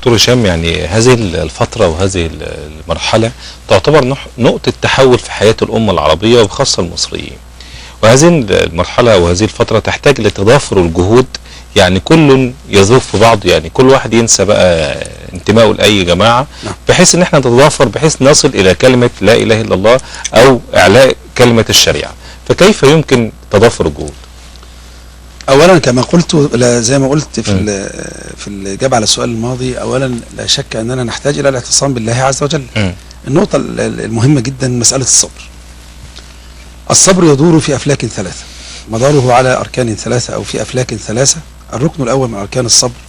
دكتور هشام، يعني هذه الفترة وهذه المرحلة تعتبر نقطة تحول في حياة الأمة العربية وبخاصة المصريين، وهذه المرحلة وهذه الفترة تحتاج لتضافر الجهود، يعني كل يذوب في بعض، يعني كل واحد ينسى بقى انتمائه لأي جماعة، بحيث ان احنا نتضافر بحيث نصل إلى كلمة لا إله إلا الله أو إعلاء كلمة الشريعة. فكيف يمكن تضافر الجهود؟ اولا كما قلت، زي ما قلت في الاجابه على السؤال الماضي، اولا لا شك اننا نحتاج الى الاعتصام بالله عز وجل. النقطه المهمه جدا مساله الصبر. الصبر يدور في افلاك ثلاثه، مداره على اركان ثلاثه او في افلاك ثلاثه. الركن الاول من اركان الصبر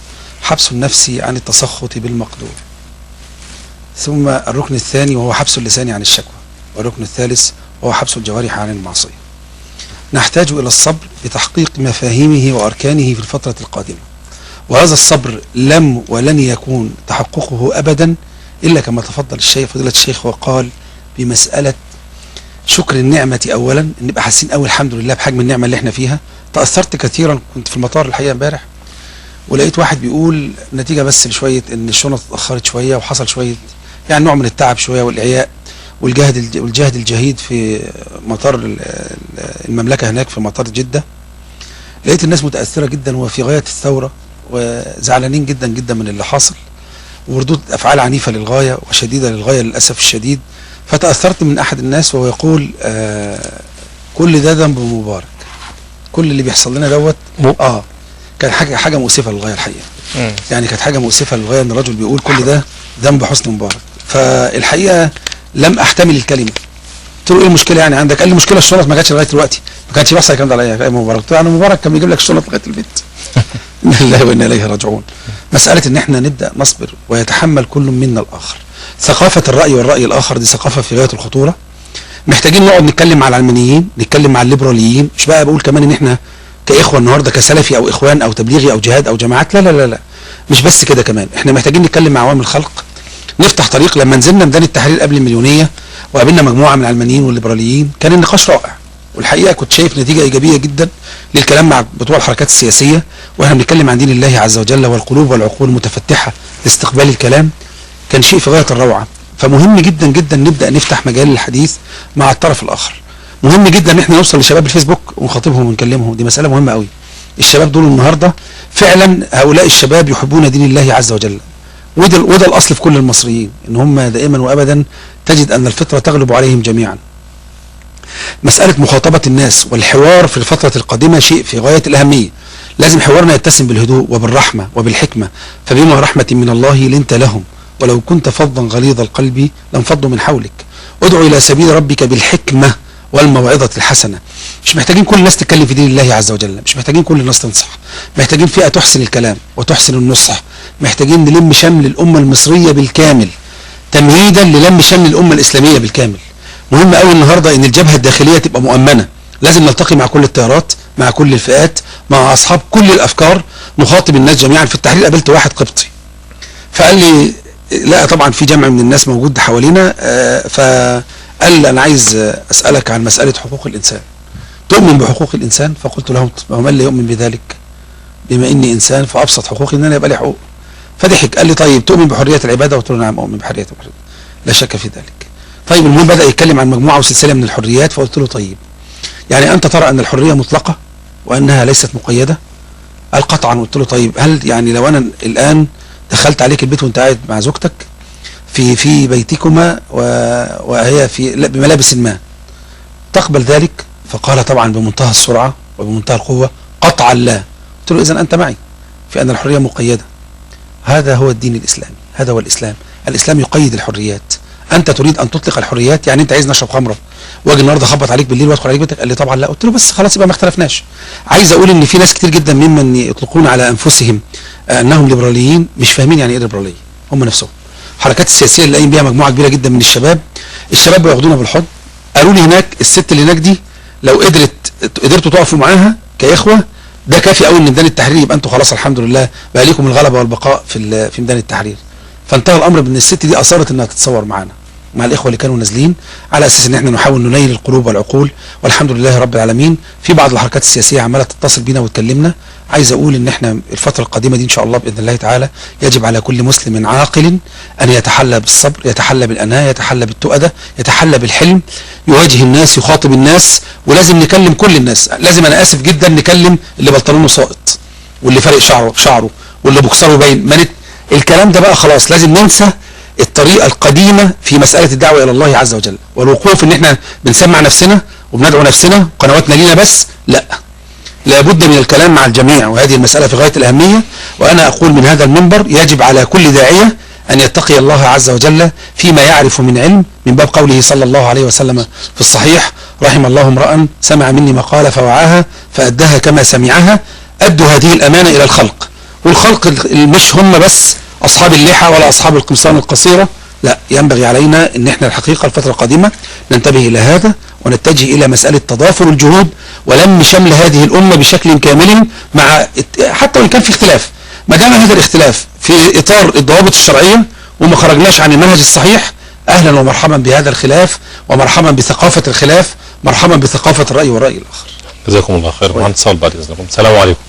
حبس النفس عن التسخط بالمقدور، ثم الركن الثاني وهو حبس اللسان عن الشكوى، والركن الثالث وهو حبس الجوارح عن المعصيه. نحتاج إلى الصبر بتحقيق مفاهيمه وأركانه في الفترة القادمة، وهذا الصبر لم ولن يكون تحققه أبدا إلا كما تفضل فضيلة الشيخ وقال بمسألة شكر النعمة. أولا نبقى حاسين أول الحمد لله بحجم النعمة اللي احنا فيها. تأثرت كثيرا، كنت في المطار الحقيقة امبارح ولقيت واحد بيقول نتيجة بس لشوية إن الشنط اتأخرت شوية وحصل شوية يعني نوع من التعب شوية والإعياء والجهد الجهيد في مطار المملكة هناك في مطار جدة. لقيت الناس متأثرة جدا وفي غاية الثورة وزعلانين جدا جدا من اللي حاصل، وردود أفعال عنيفة للغاية وشديدة للغاية للأسف الشديد. فتأثرت من أحد الناس وهو يقول كل ده ذنب مبارك، كل اللي بيحصل لنا دوت كان حاجة مؤسفة للغاية الحقيقة. يعني كانت حاجة مؤسفة للغاية ان الرجل بيقول كل ده ذنب حسني مبارك. فالحقيقة لم احتمل الكلمة. قلت له ايه المشكلة يعني عندك؟ قال لي المشكلة الشنط ما جاتش لغاية دلوقتي، ما كانش بيحصل الكلام ده عليا. مبارك قلت له يعني مبارك كان بيجيب لك الشنط لغاية البيت. إنا لله وإنا إليه راجعون. مسألة ان احنا نبدأ نصبر ويتحمل كل منا الآخر. ثقافة الرأي والرأي الآخر دي ثقافة في غاية الخطورة. محتاجين نقعد نتكلم مع العلمانيين، نتكلم مع الليبراليين. مش بقى بقول كمان ان احنا كإخوة النهاردة كسلفي او اخوان او تبليغي او جهاد او جماعات، لا لا لا لا، مش بس كده، كمان احنا محتاجين نتكلم مع عوام الخلق، نفتح طريق. لما نزلنا ميدان التحرير قبل المليونية وقابلنا مجموعة من العلمانيين والليبراليين كان النقاش رائع، والحقيقة كنت شايف نتيجة إيجابية جدا للكلام مع بتوع الحركات السياسية، واحنا بنتكلم عن دين الله عز وجل والقلوب والعقول متفتحة لاستقبال الكلام. كان شيء في غاية الروعة. فمهم جدا جدا نبدأ نفتح مجال الحديث مع الطرف الآخر. مهم جدا ان احنا نوصل لشباب الفيسبوك ونخاطبهم ونكلمهم، دي مسألة مهمة قوي. الشباب دول النهاردة فعلا هؤلاء الشباب يحبون دين الله عز وجل، وده الأصل في كل المصريين، ان هم دائما وأبدا تجد أن الفطرة تغلب عليهم جميعا. مسألة مخاطبة الناس والحوار في الفترة القادمة شيء في غاية الأهمية. لازم حوارنا يتسم بالهدوء وبالرحمة وبالحكمة. فبما رحمة من الله لنت لهم ولو كنت فظا غليظ القلب لانفضوا من حولك. ادعو إلى سبيل ربك بالحكمة والموعظة الحسنة. مش محتاجين كل الناس تتكلم في دين الله عز وجل، مش محتاجين كل الناس تنصح، محتاجين فئة تحسن الكلام وتحسن النصح. محتاجين نلم شمل الأمة المصرية بالكامل تمهيدا للم شمل الأمة الإسلامية بالكامل. مهم قوي النهاردة ان الجبهة الداخلية تبقى مؤمنة. لازم نلتقي مع كل التيارات، مع كل الفئات، مع أصحاب كل الأفكار، نخاطب الناس جميعا. في التحرير قابلت واحد قبطي فقال لي لا طبعا في جمع من الناس موجود حوالينا، فقال لي أنا عايز أسألك عن مسألة حقوق الإنسان، تؤمن بحقوق الإنسان؟ فقلت له ومن لا يؤمن بذلك؟ بما إني إنسان فأبسط حقوقي إن أنا يبقى لي حقوق. فضحك قال لي طيب تؤمن بحرية العبادة؟ قلت له نعم أؤمن بحرية العبادة لا شك في ذلك. طيب المهم بدأ يتكلم عن مجموعة وسلسلة من الحريات. فقلت له طيب يعني أنت ترى أن الحرية مطلقة وأنها ليست مقيدة؟ قال قطعا. قلت له طيب هل يعني لو أنا الآن دخلت عليك البيت وأنت قاعد مع زوجتك في بيتكما وهي بملابس ما، تقبل ذلك؟ فقال طبعا بمنتهى السرعة وبمنتهى القوة قطعا لا. قلت له إذن أنت معي في أن الحرية مقيدة. هذا هو الدين الإسلامي، هذا هو الإسلام. الإسلام يقيد الحريات. أنت تريد أن تطلق الحريات، يعني أنت عايز نشرب خمرة واجي النهارده اخبط عليك بالليل وادخل عليك بيتك؟ قال لي طبعا لا. قلت له بس خلاص يبقى ما اختلفناش. عايز اقول ان في ناس كتير جدا ممن يطلقون على انفسهم انهم ليبراليين مش فاهمين يعني ايه ليبراليه. هم نفسهم الحركات السياسيه اللي قايم بيها مجموعه كبيره جدا من الشباب بياخدونا بالحضن. قالوا لي هناك الست اللي هناك دي لو قدرتوا تقفوا معاها كاخوه ده كافي قوي ان ميدان التحرير يبقى انتوا خلاص الحمد لله بقى ليكم الغلبه والبقاء في ميدان التحرير. فانتهى الامر بان الست دي اصرت انها تتصور معانا مع الاخوه اللي كانوا نازلين على اساس ان احنا نحاول ننيل القلوب والعقول، والحمد لله رب العالمين. في بعض الحركات السياسيه عماله تتصل بينا وتكلمنا. عايز اقول ان احنا الفتره القادمه دي ان شاء الله باذن الله تعالى يجب على كل مسلم عاقل ان يتحلى بالصبر، يتحلى بالاناه، يتحلى بالتؤده، يتحلى بالحلم، يواجه الناس، يخاطب الناس، ولازم نكلم كل الناس. لازم، انا اسف جدا، نكلم اللي بنطلونه ساقط، واللي فارق شعره، واللي بكسره باين. الكلام ده بقى خلاص، لازم ننسى الطريقه القديمه في مساله الدعوه الى الله عز وجل، والوقوف ان احنا بنسمع نفسنا وبندعو نفسنا قنواتنا لينا بس. لا، لابد من الكلام مع الجميع، وهذه المساله في غايه الاهميه. وانا اقول من هذا المنبر يجب على كل داعيه ان يتقي الله عز وجل فيما يعرف من علم، من باب قوله صلى الله عليه وسلم في الصحيح: رحم الله امرأ سمع مني مقالة فوعاها فأداها كما سمعها. أدوا هذه الأمانة إلى الخلق، والخلق مش هم بس أصحاب اللحى ولا أصحاب القمصان القصيرة، لا، ينبغي علينا ان احنا الحقيقة الفترة القادمة ننتبه الى هذا، ونتجه الى مسألة تضافر الجهود ولم شمل هذه الامة بشكل كامل، مع حتى وان كان في اختلاف، ما دام هذا الاختلاف في اطار الضوابط الشرعية وما خرجناش عن المنهج الصحيح، اهلا ومرحبا بهذا الخلاف، ومرحبا بثقافة الخلاف، مرحبا بثقافة الرأي والرأي الاخر. جزاكم الله خير. وعن اتصال بعد اذنكم. السلام عليكم.